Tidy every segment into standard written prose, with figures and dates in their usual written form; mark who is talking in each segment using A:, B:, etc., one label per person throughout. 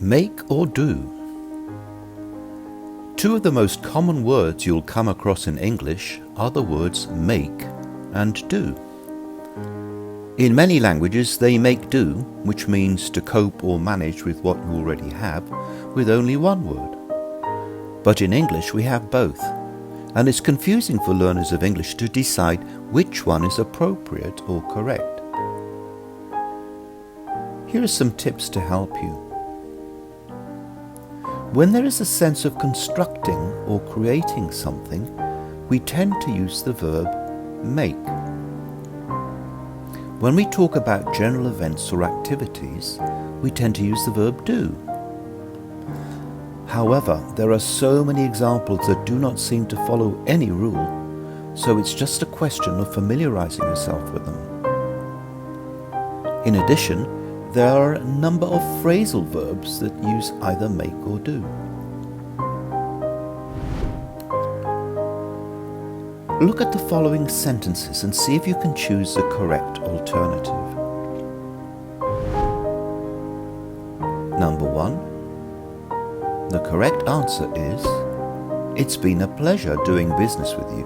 A: Make or do. Two of the most common words you'll come across in English are the words make and do. In many languages they make do, which means to cope or manage with what you already have, with only one word. But in English we have both, and it's confusing for learners of English to decide which one is appropriate or correct. Here are some tips to help you. When there is a sense of constructing or creating something, we tend to use the verb make. When we talk about general events or activities, we tend to use the verb do. However, there are so many examples that do not seem to follow any rule, so it's just a question of familiarizing yourself with them. In addition, there are a number of phrasal verbs that use either make or do. Look at the following sentences and see if you can choose the correct alternative. Number 1. The correct answer is, "It's been a pleasure doing business with you."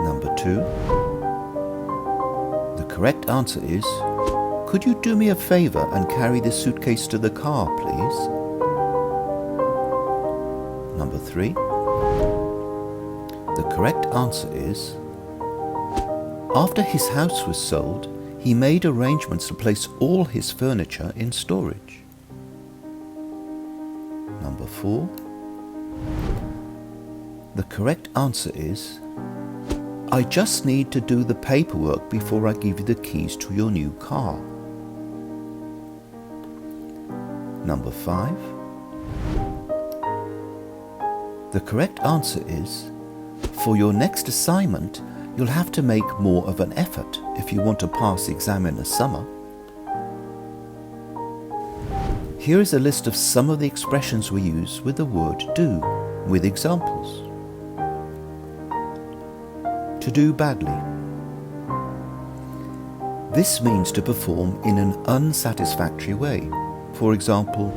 A: Number 2. The correct answer is, "Could you do me a favor and carry this suitcase to the car, please?" Number 3. The correct answer is, "After his house was sold, he made arrangements to place all his furniture in storage." Number 4. The correct answer is, "I just need to do the paperwork before I give you the keys to your new car." Number 5. The correct answer is, "For your next assignment, you'll have to make more of an effort if you want to pass the exam in the summer." Here is a list of some of the expressions we use with the word do, with examples. To do badly. This means to perform in an unsatisfactory way. For example,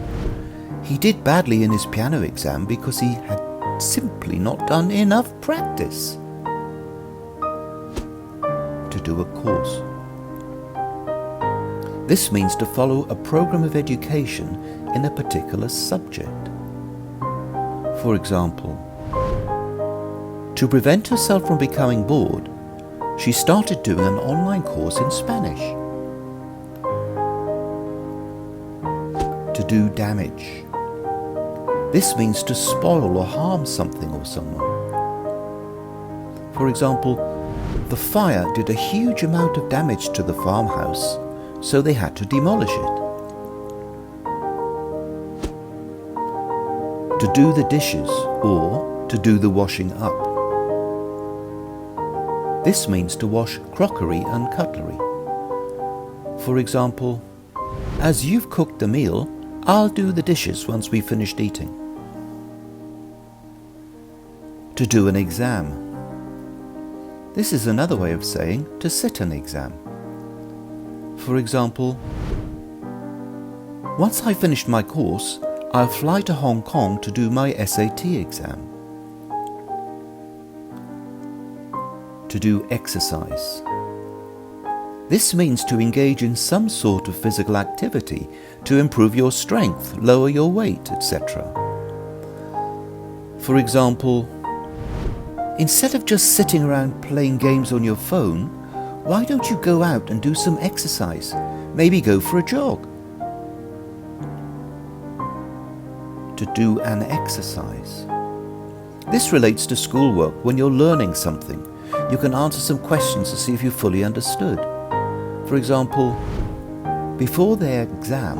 A: he did badly in his piano exam because he had simply not done enough practice. To do a course. This means to follow a program of education in a particular subject. For example, to prevent herself from becoming bored, she started doing an online course in Spanish. To do damage. This means to spoil or harm something or someone. For example, the fire did a huge amount of damage to the farmhouse, so they had to demolish it. To do the dishes or to do the washing up. This means to wash crockery and cutlery. For example, "As you've cooked the meal, I'll do the dishes once we've finished eating." To do an exam. This is another way of saying to sit an exam. For example, "Once I finish my course, I'll fly to Hong Kong to do my SAT exam." To do exercise. This means to engage in some sort of physical activity to improve your strength, lower your weight, etc. For example, "Instead of just sitting around playing games on your phone, why don't you go out and do some exercise? Maybe go for a jog." To do an exercise. This relates to schoolwork. When you're learning something, you can answer some questions to see if you fully understood. For example, before their exam,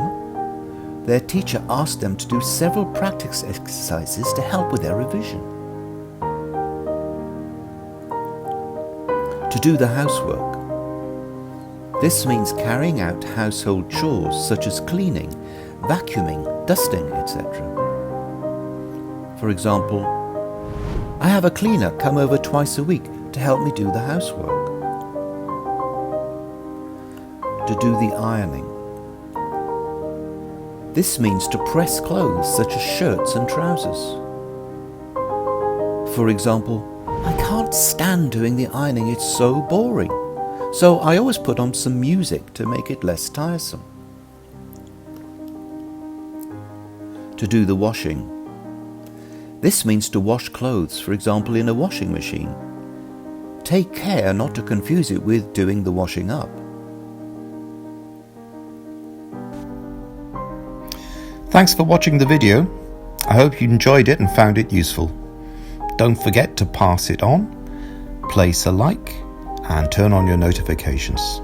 A: their teacher asked them to do several practice exercises to help with their revision. To do the housework. This means carrying out household chores such as cleaning, vacuuming, dusting, etc. For example, "I have a cleaner come over twice a week to help me do the housework." To do the ironing. This means to press clothes such as shirts and trousers. For example, I can't stand doing the ironing, it's so boring. So I always put on some music to make it less tiresome. To do the washing. This means to wash clothes, for example, in a washing machine. Take care not to confuse it with doing the washing up.
B: Thanks for watching the video. I hope you enjoyed it and found it useful. Don't forget to pass it on, place a like, and turn on your notifications.